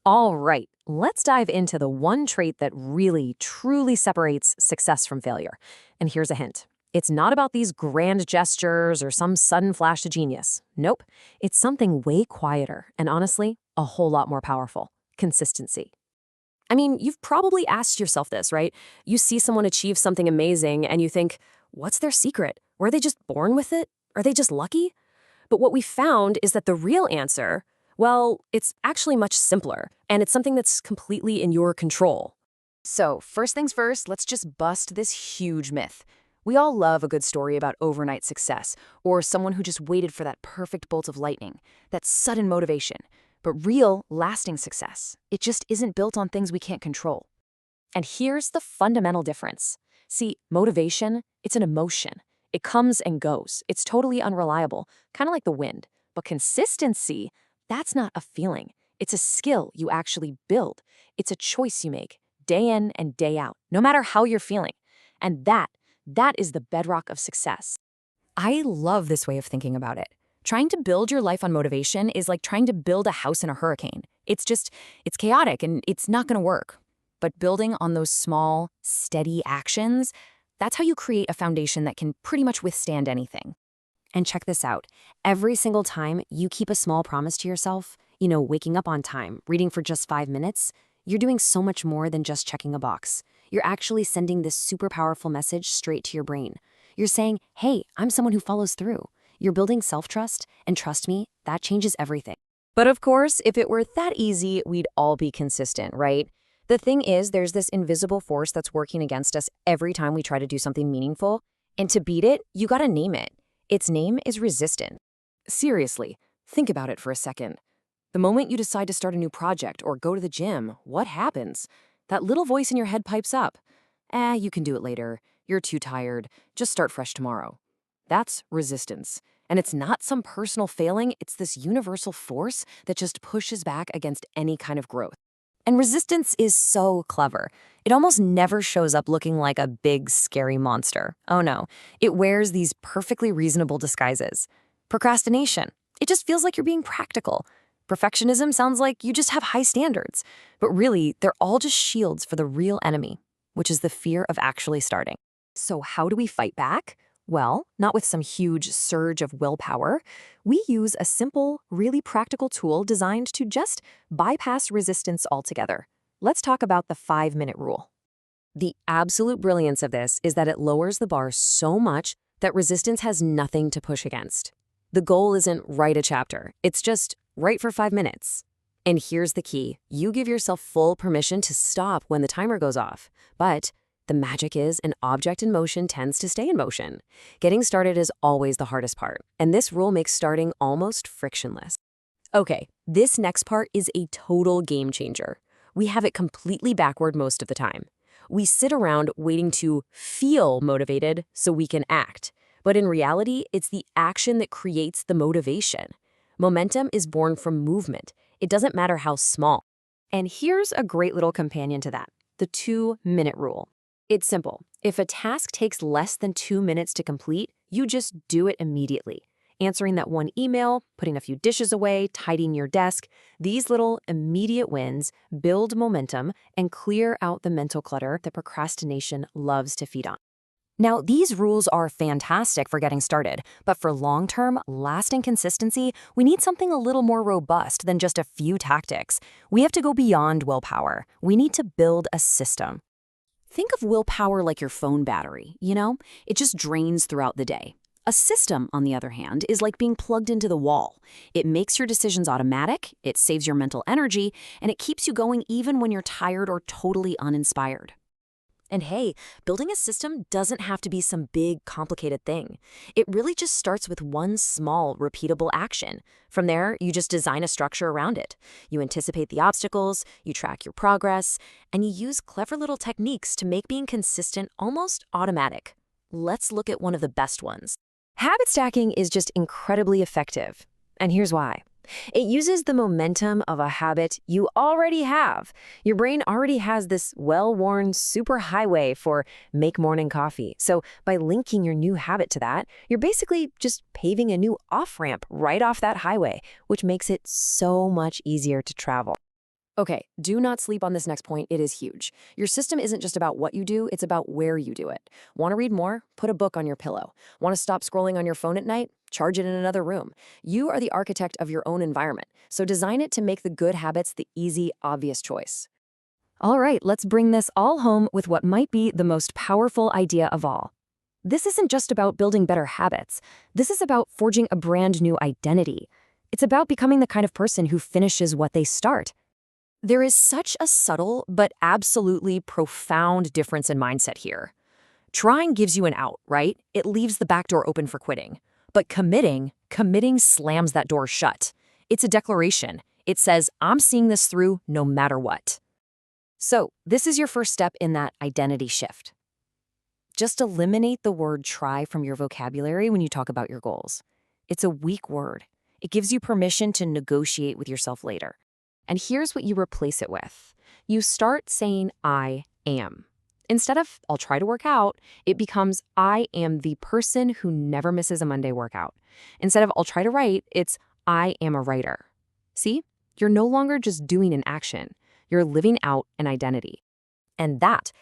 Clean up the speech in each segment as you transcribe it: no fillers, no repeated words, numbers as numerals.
All right, let's dive into the one trait that really, truly separates success from failure. And here's a hint. It's not about these grand gestures or some sudden flash of genius. Nope, it's something way quieter and honestly, a whole lot more powerful. Consistency. I mean, you've probably asked yourself this, right? You see someone achieve something amazing and you think, what's their secret? Were they just born with it? Are they just lucky? But what we found is that the real answer, well, it's actually much simpler, and it's something that's completely in your control. So, first things first, let's just bust this huge myth. We all love a good story about overnight success, or someone who just waited for that perfect bolt of lightning, that sudden motivation. But real, lasting success, it just isn't built on things we can't control. And here's the fundamental difference. See, motivation, it's an emotion. It comes and goes. It's totally unreliable, kind of like the wind. But consistency, that's not a feeling. It's a skill you actually build. It's a choice you make, day in and day out, no matter how you're feeling. And that is the bedrock of success. I love this way of thinking about it. Trying to build your life on motivation is like trying to build a house in a hurricane. It's chaotic and it's not going to work. But building on those small, steady actions, that's how you create a foundation that can pretty much withstand anything. And check this out. Every single time you keep a small promise to yourself, waking up on time, reading for just 5 minutes, you're doing so much more than just checking a box. You're actually sending this super powerful message straight to your brain. You're saying, hey, I'm someone who follows through. You're building self-trust, and trust me, that changes everything. But of course, if it were that easy, we'd all be consistent, right? The thing is, there's this invisible force that's working against us every time we try to do something meaningful. And to beat it, you gotta name it. Its name is resistance. Seriously, think about it for a second. The moment you decide to start a new project or go to the gym, what happens? That little voice in your head pipes up. You can do it later. You're too tired. Just start fresh tomorrow. That's resistance. And it's not some personal failing, it's this universal force that just pushes back against any kind of growth. And resistance is so clever. It almost never shows up looking like a big, scary monster. Oh no, it wears these perfectly reasonable disguises. Procrastination. It just feels like you're being practical. Perfectionism sounds like you just have high standards. But really, they're all just shields for the real enemy, which is the fear of actually starting. So how do we fight back? Well, not with some huge surge of willpower. We use a simple, really practical tool designed to just bypass resistance altogether. Let's talk about the 5-minute rule. The absolute brilliance of this is that it lowers the bar so much that resistance has nothing to push against. The goal isn't write a chapter, it's just write for 5 minutes. And here's the key. You give yourself full permission to stop when the timer goes off. But the magic is an object in motion tends to stay in motion. Getting started is always the hardest part, and this rule makes starting almost frictionless. Okay, this next part is a total game changer. We have it completely backward most of the time. We sit around waiting to feel motivated so we can act. But in reality, it's the action that creates the motivation. Momentum is born from movement. It doesn't matter how small. And here's a great little companion to that, the 2-minute rule. It's simple. If a task takes less than 2 minutes to complete, you just do it immediately. Answering that one email, putting a few dishes away, tidying your desk, these little immediate wins build momentum and clear out the mental clutter that procrastination loves to feed on. Now, these rules are fantastic for getting started, but for long-term, lasting consistency, we need something a little more robust than just a few tactics. We have to go beyond willpower. We need to build a system. Think of willpower like your phone battery, It just drains throughout the day. A system, on the other hand, is like being plugged into the wall. It makes your decisions automatic, it saves your mental energy, and it keeps you going even when you're tired or totally uninspired. And hey, building a system doesn't have to be some big, complicated thing. It really just starts with one small, repeatable action. From there, you just design a structure around it. You anticipate the obstacles, you track your progress, and you use clever little techniques to make being consistent almost automatic. Let's look at one of the best ones. Habit stacking is just incredibly effective. And here's why. It uses the momentum of a habit you already have. Your brain already has this well-worn superhighway for make morning coffee. So by linking your new habit to that, you're basically just paving a new off-ramp right off that highway, which makes it so much easier to travel. Okay, do not sleep on this next point. It is huge. Your system isn't just about what you do, it's about where you do it. Want to read more? Put a book on your pillow. Want to stop scrolling on your phone at night? Charge it in another room. You are the architect of your own environment, so design it to make the good habits the easy, obvious choice. All right, let's bring this all home with what might be the most powerful idea of all. This isn't just about building better habits. This is about forging a brand new identity. It's about becoming the kind of person who finishes what they start. There is such a subtle but absolutely profound difference in mindset here. Trying gives you an out, right? It leaves the back door open for quitting. But committing slams that door shut. It's a declaration. It says, I'm seeing this through no matter what. So, this is your first step in that identity shift. Just eliminate the word try from your vocabulary when you talk about your goals. It's a weak word. It gives you permission to negotiate with yourself later. And here's what you replace it with. You start saying, I am. Instead of, I'll try to work out, it becomes, I am the person who never misses a Monday workout. Instead of, I'll try to write, it's, I am a writer. See? You're no longer just doing an action. You're living out an identity. And that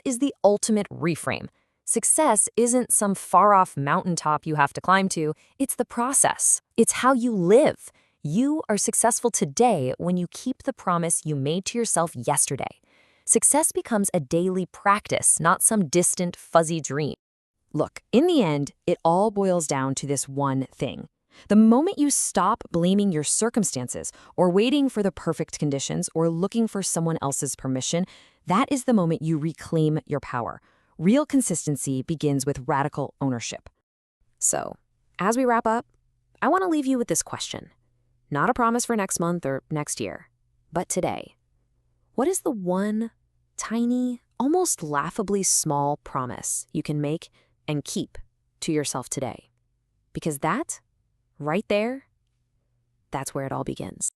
is the ultimate reframe. Success isn't some far-off mountaintop you have to climb to. It's the process. It's how you live. You are successful today when you keep the promise you made to yourself yesterday. Success becomes a daily practice, not some distant, fuzzy dream. Look, in the end, it all boils down to this one thing. The moment you stop blaming your circumstances or waiting for the perfect conditions or looking for someone else's permission, that is the moment you reclaim your power. Real consistency begins with radical ownership. So, as we wrap up, I want to leave you with this question. Not a promise for next month or next year, but today. What is the one tiny, almost laughably small promise you can make and keep to yourself today? Because that, right there, that's where it all begins.